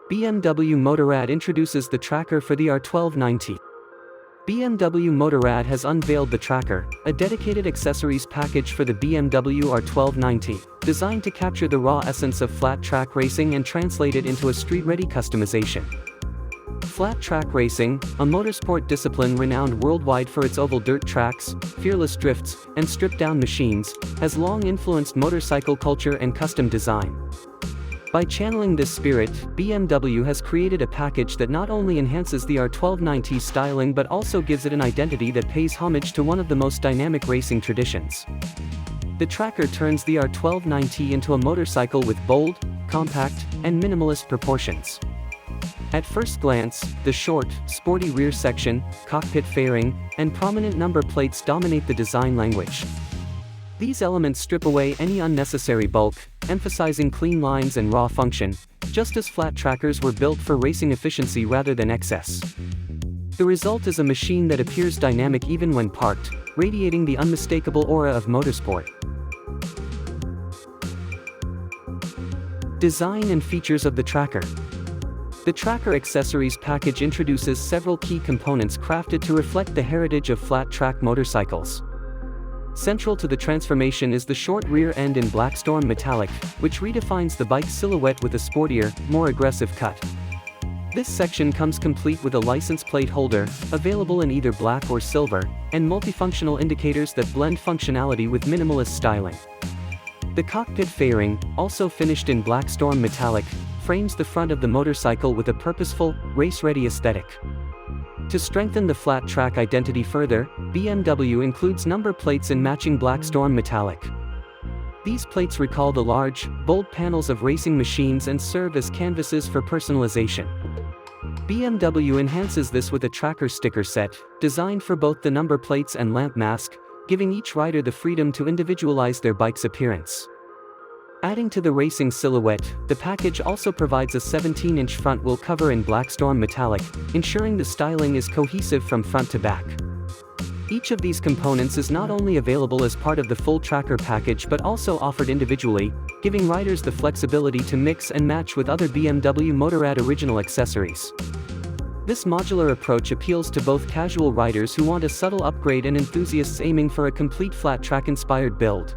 BMW Motorrad introduces the tracker for the R12 nineT. BMW Motorrad has unveiled the tracker, a dedicated accessories package for the BMW R12 nineT, designed to capture the raw essence of flat track racing and translate it into a street-ready customization. Flat track racing, a motorsport discipline renowned worldwide for its oval dirt tracks, fearless drifts, and stripped-down machines, has long influenced motorcycle culture and custom design. By channeling this spirit, BMW has created a package that not only enhances the R12 nineT styling but also gives it an identity that pays homage to one of the most dynamic racing traditions. The tracker turns the R12 nineT into a motorcycle with bold, compact, and minimalist proportions. At first glance, the short, sporty rear section, cockpit fairing, and prominent number plates dominate the design language. These elements strip away any unnecessary bulk, emphasizing clean lines and raw function, just as flat trackers were built for racing efficiency rather than excess. The result is a machine that appears dynamic even when parked, radiating the unmistakable aura of motorsport. Design and features of the tracker. The tracker accessories package introduces several key components crafted to reflect the heritage of flat-track motorcycles. Central to the transformation is the short rear end in Blackstorm Metallic, which redefines the bike's silhouette with a sportier, more aggressive cut. This section comes complete with a license plate holder, available in either black or silver, and multifunctional indicators that blend functionality with minimalist styling. The cockpit fairing, also finished in Blackstorm Metallic, frames the front of the motorcycle with a purposeful, race-ready aesthetic. To strengthen the flat track identity further, BMW includes number plates in matching Blackstorm Metallic. These plates recall the large, bold panels of racing machines and serve as canvases for personalization. BMW enhances this with a tracker sticker set, designed for both the number plates and lamp mask, giving each rider the freedom to individualize their bike's appearance. Adding to the racing silhouette, the package also provides a 17-inch front wheel cover in Blackstorm Metallic, ensuring the styling is cohesive from front to back. Each of these components is not only available as part of the full tracker package but also offered individually, giving riders the flexibility to mix and match with other BMW Motorrad original accessories. This modular approach appeals to both casual riders who want a subtle upgrade and enthusiasts aiming for a complete flat track-inspired build.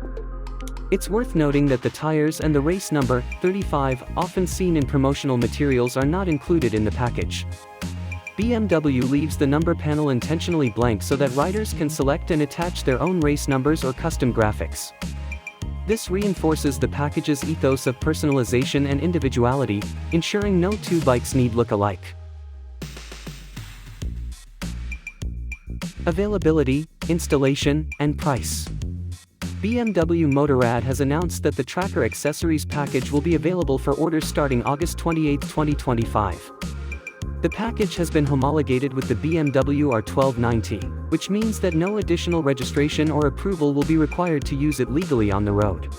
It's worth noting that the tires and the race number, 35, often seen in promotional materials are not included in the package. BMW leaves the number panel intentionally blank so that riders can select and attach their own race numbers or custom graphics. This reinforces the package's ethos of personalization and individuality, ensuring no two bikes need look alike. Availability, installation, and price. BMW Motorrad has announced that the tracker accessories package will be available for orders starting August 28, 2025. The package has been homologated with the BMW R12 nineT, which means that no additional registration or approval will be required to use it legally on the road.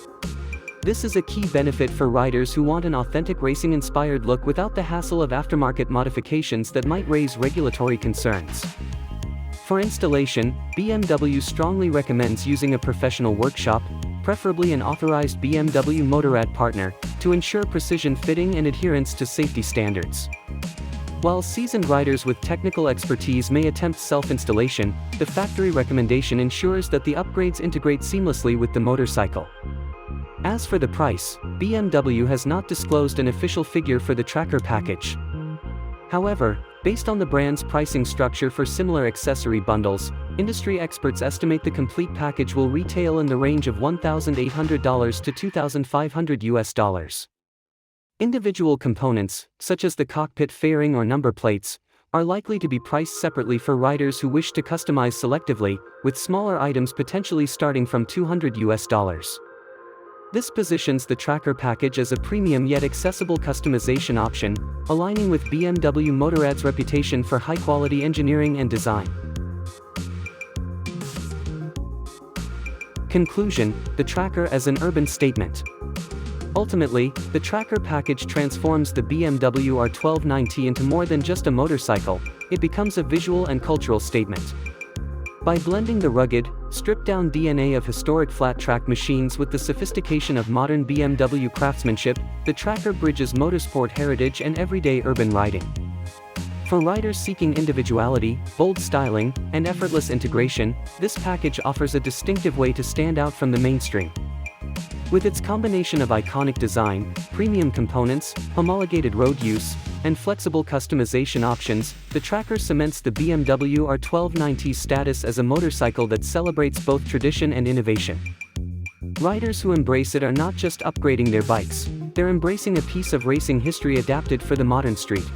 This is a key benefit for riders who want an authentic racing-inspired look without the hassle of aftermarket modifications that might raise regulatory concerns. For installation, BMW strongly recommends using a professional workshop, preferably an authorized BMW Motorrad partner, to ensure precision fitting and adherence to safety standards. While seasoned riders with technical expertise may attempt self-installation, the factory recommendation ensures that the upgrades integrate seamlessly with the motorcycle. As for the price, BMW has not disclosed an official figure for the tracker package. However, based on the brand's pricing structure for similar accessory bundles, industry experts estimate the complete package will retail in the range of $1,800 to $2,500. Individual components, such as the cockpit fairing or number plates, are likely to be priced separately for riders who wish to customize selectively, with smaller items potentially starting from $200. This positions the tracker package as a premium yet accessible customization option, aligning with BMW Motorrad's reputation for high-quality engineering and design. Conclusion: the tracker as an urban statement. Ultimately, the tracker package transforms the BMW R12 nineT into more than just a motorcycle, it becomes a visual and cultural statement. By blending the rugged, Stripped-down DNA of historic flat-track machines with the sophistication of modern BMW craftsmanship, the tracker bridges motorsport heritage and everyday urban riding. For riders seeking individuality, bold styling, and effortless integration, this package offers a distinctive way to stand out from the mainstream. With its combination of iconic design, premium components, homologated road use, and flexible customization options, the tracker cements the BMW R12 nineT's status as a motorcycle that celebrates both tradition and innovation. Riders who embrace it are not just upgrading their bikes, they're embracing a piece of racing history adapted for the modern street.